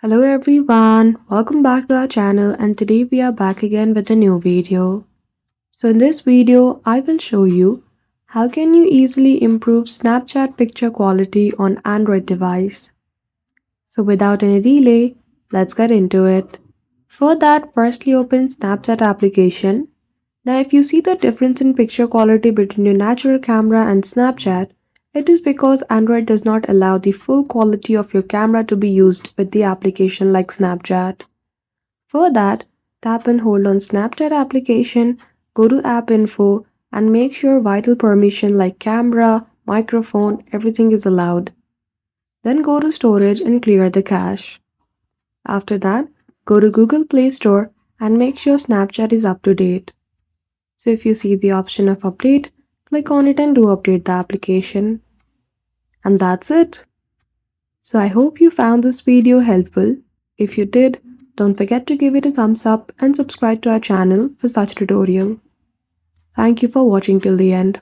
Hello everyone, welcome back to our channel and today we are back again with a new video. So in this video, I will show you how can you easily improve Snapchat picture quality on Android device. So without any delay, let's get into it. For that, firstly open Snapchat application. Now if you see the difference in picture quality between your natural camera and Snapchat, it is because Android does not allow the full quality of your camera to be used with the application like Snapchat. For that, tap and hold on Snapchat application, go to app info and make sure vital permission like camera, microphone, everything is allowed. Then go to storage and clear the cache. After that, go to Google Play Store and make sure Snapchat is up to date. So if you see the option of update, click on it and do update the application. And that's it. So I hope you found this video helpful. If you did, don't forget to give it a thumbs up and subscribe to our channel for such tutorial. Thank you for watching till the end.